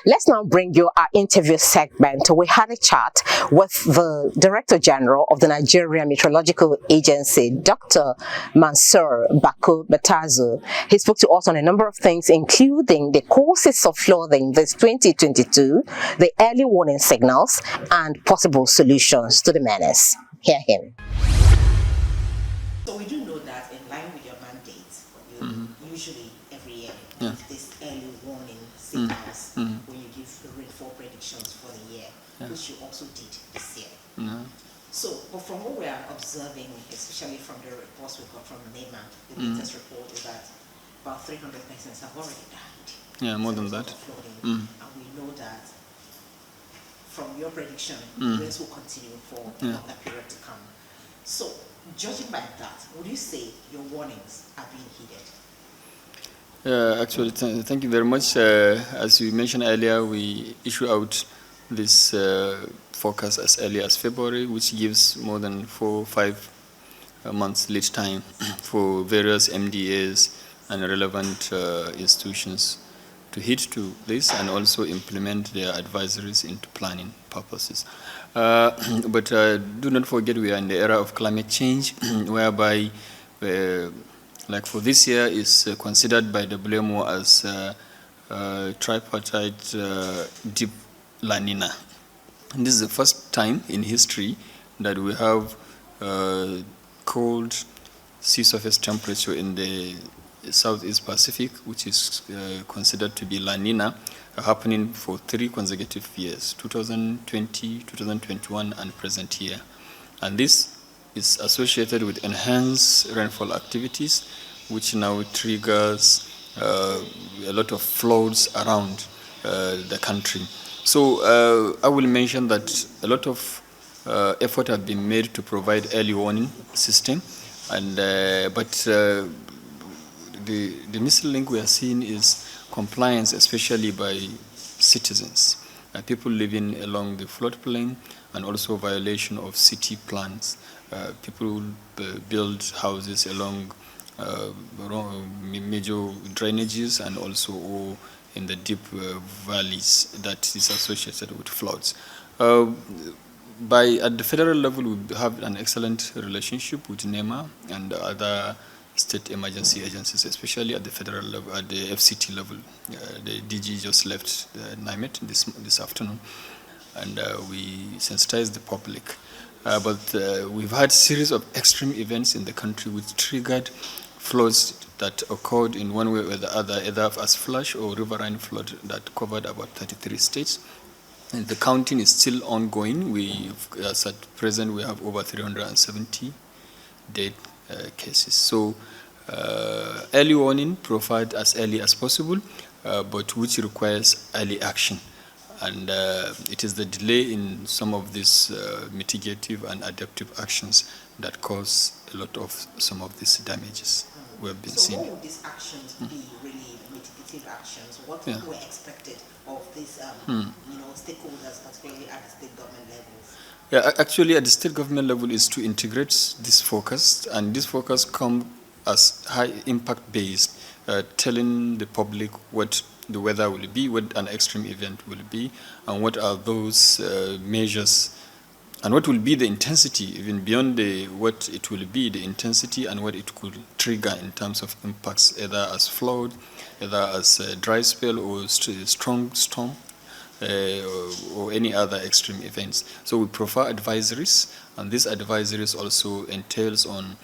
Let's now bring you our interview segment. We had a chat with the Director General of the Nigerian Meteorological Agency, Dr. Mansour Baku Batazu. He spoke to us on a number of things, including the causes of flooding this 2022, the early warning signals, and possible solutions to the menace. Hear him. So we do know that in line with your mandate, you usually every year give this early warning signals when you give the rainfall predictions for the year, which you also did this year. So, but from what we are observing, especially from the reports we got from Nimet, the latest report is that about 300 persons have already died. Yeah, more than that. And we know that from your prediction, rains will continue for another period to come. So, judging by that, would you say your warnings are being heeded? Actually, thank you very much. As you mentioned earlier, we issue out this forecast as early as February, which gives more than 4 or 5 months lead time for various MDAs and relevant institutions to hit to this and also implement their advisories into planning purposes. But do not forget we are in the era of climate change, whereby like for this year is considered by WMO as tripartite deep La Nina. And this is the first time in history that we have cold sea surface temperature in the Southeast Pacific, which is considered to be La Nina, happening for 3 consecutive years, 2020, 2021, and present year. And this is associated with enhanced rainfall activities, which now triggers a lot of floods around the country. So I will mention that a lot of effort have been made to provide early warning system, and but the missing link we are seeing is compliance, especially by citizens, people living along the floodplain, and also violation of city plans. People build houses along major drainages and also in the deep valleys that is associated with floods. At the federal level, we have an excellent relationship with NEMA and other state emergency agencies, especially at the federal level, at the FCT level. The DG just left Nimet this afternoon, and we sensitized the public. But we've had a series of extreme events in the country which triggered floods that occurred in one way or the other, either as flash or riverine flood that covered about 33 states. And the counting is still ongoing. As at present, we have over 370 dead cases. So early warning provided as early as possible, but which requires early action. And it is the delay in some of these mitigative and adaptive actions that cause a lot of some of these damages we have been seeing. So what would these actions be, really mitigative actions? What were expected of these stakeholders, particularly at the state government levels? Yeah, actually at the state government level is to integrate this focus, and this focus comes as high impact based, telling the public what the weather will be, what an extreme event will be, and what are those measures, and what will be the intensity, even beyond what it will be, the intensity and what it could trigger in terms of impacts, either as flood, either as a dry spell or strong storm, or any other extreme events. So we provide advisories, and these advisories also entails on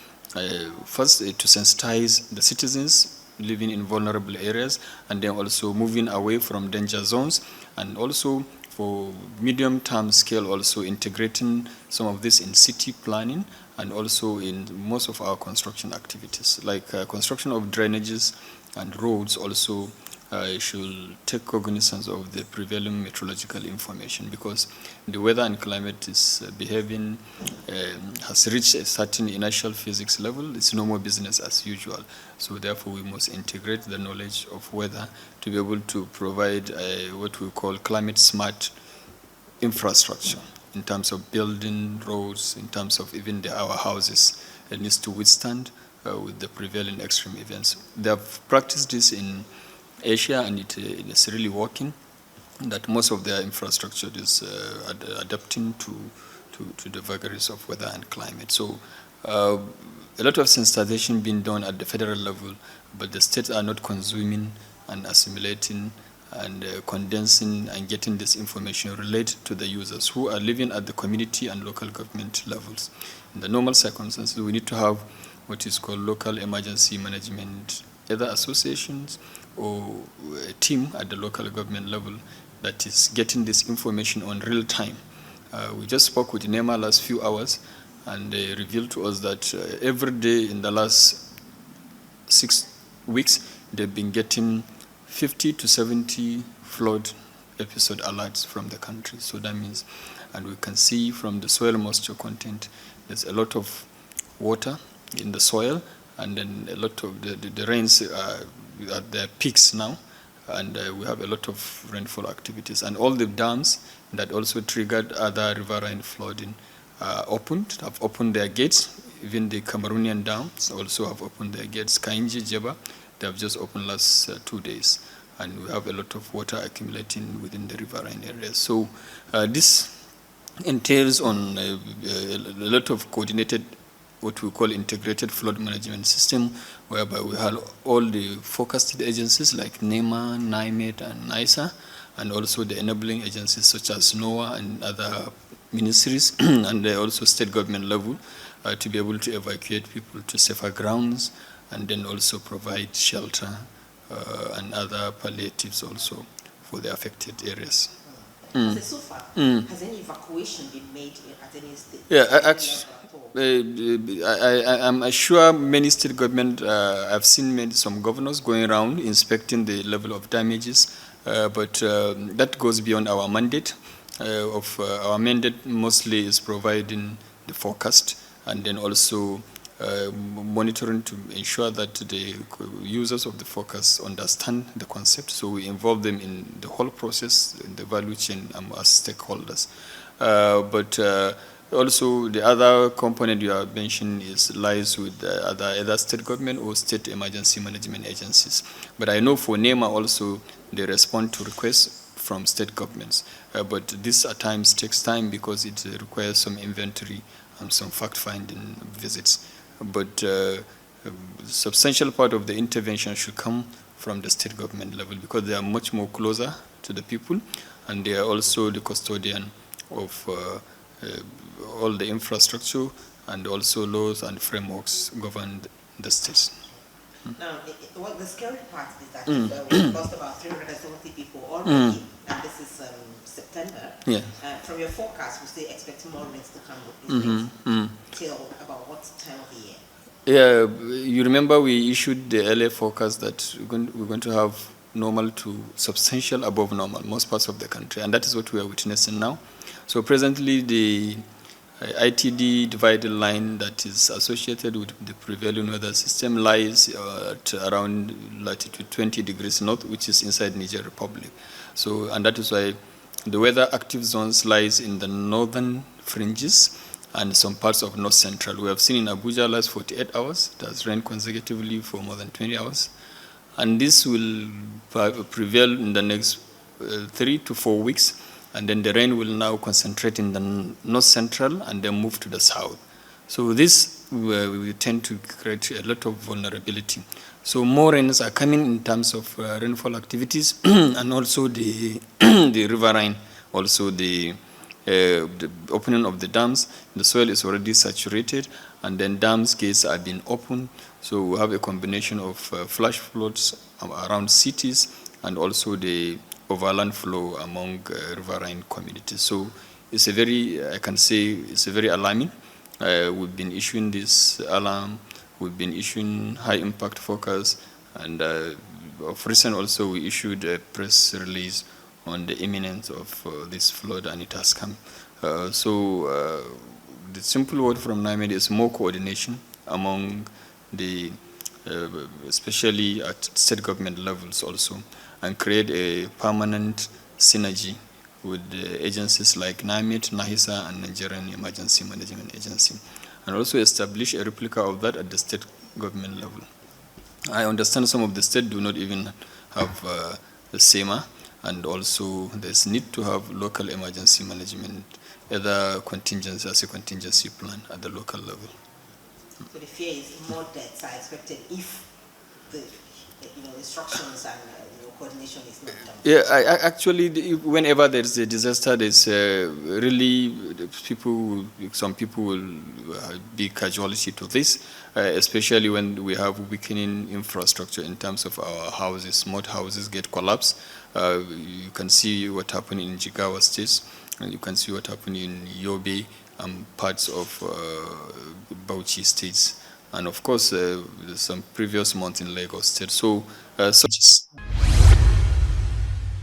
first to sensitize the citizens living in vulnerable areas, and then also moving away from danger zones, and also for medium-term scale also integrating some of this in city planning and also in most of our construction activities, like construction of drainages and roads also should take cognizance of the prevailing meteorological information, because the weather and climate is behaving, has reached a certain inertial physics level. It's no more business as usual. So therefore we must integrate the knowledge of weather to be able to provide what we call climate smart infrastructure in terms of building roads, in terms of even our houses. It needs to withstand with the prevailing extreme events. They have practiced this in Asia, and it is really working. that most of their infrastructure is adapting to the vagaries of weather and climate. So a lot of sensitization being done at the federal level, but the states are not consuming and assimilating and condensing and getting this information related to the users who are living at the community and local government levels. In the normal circumstances, we need to have what is called local emergency management, either associations or a team at the local government level that is getting this information on real time. We just spoke with NEMA last few hours, and they revealed to us that every day in the last 6 weeks, they've been getting 50 to 70 flood episode alerts from the country. So that means, and we can see from the soil moisture content, there's a lot of water in the soil, and then a lot of the rains are at their peaks now, and we have a lot of rainfall activities. And all the dams that also triggered other riverine flooding have opened their gates. Even the Cameroonian dams also have opened their gates. Kainji, Jeba, they have just opened last 2 days. And we have a lot of water accumulating within the riverine areas. So this entails on a lot of coordinated, what we call integrated flood management system, whereby we have all the forecasted agencies like NEMA, Nimet, and NISA, and also the enabling agencies such as NOAA and other ministries, and also state government level, to be able to evacuate people to safer grounds, and then also provide shelter and other palliatives also for the affected areas. So far, has any evacuation been made at any state? Yeah, actually, I'm sure many state government, I've seen some governors going around inspecting the level of damages, but that goes beyond our mandate. Our mandate mostly is providing the forecast and then also monitoring to ensure that the users of the forecast understand the concept. So we involve them in the whole process, in the value chain as stakeholders. But also the other component you have mentioned lies with either state government or state emergency management agencies. But I know for NEMA also they respond to requests from state governments. But this at times takes time because it requires some inventory and some fact-finding visits. But substantial part of the intervention should come from the state government level because they are much more closer to the people, and they are also the custodian of all the infrastructure, and also laws and frameworks govern the states. Now, the scary part is that we've lost about 370 people already, and this is September. Yeah. From your forecast, we still expect more rains to come till about what time of the year? Yeah, you remember we issued the earlier forecast that we're going to have normal to substantial above normal, most parts of the country, and that is what we are witnessing now. So presently, the ITD divided line that is associated with the prevailing weather system lies at around latitude 20 degrees north, which is inside Niger Republic. So, and that is why the weather active zones lies in the northern fringes and some parts of north central. We have seen in Abuja last 48 hours, it has rained consecutively for more than 20 hours. And this will prevail in the next 3 to 4 weeks. And then the rain will now concentrate in the north central and then move to the south. So this will tend to create a lot of vulnerability. So more rains are coming in terms of rainfall activities and also the the riverine, also the opening of the dams. The soil is already saturated, and then dams gates are being opened. So we have a combination of flash floods around cities and also the overland flow among riverine communities. So it's a very, I can say, it's a very alarming. We've been issuing this alarm. We've been issuing high impact forecast, and of recent also we issued a press release on the imminence of this flood, and it has come. So the simple word from NIMED is more coordination among the, especially at state government levels also, and create a permanent synergy with the agencies like NIMET, NAHISA, and Nigerian Emergency Management Agency, and also establish a replica of that at the state government level. I understand some of the states do not even have the SEMA, and also there's need to have local emergency management, either contingency as a contingency plan at the local level. So the fear is more deaths are expected if the instructions and coordination is not done. Yeah, actually, whenever there's a disaster, there's really some people will be casualty to this, especially when we have weakening infrastructure in terms of our houses. Most houses get collapsed. You can see what happened in Jigawa State, and you can see what happened in Yobe and parts of Bauchi states, and of course some previous month in Lagos State. So.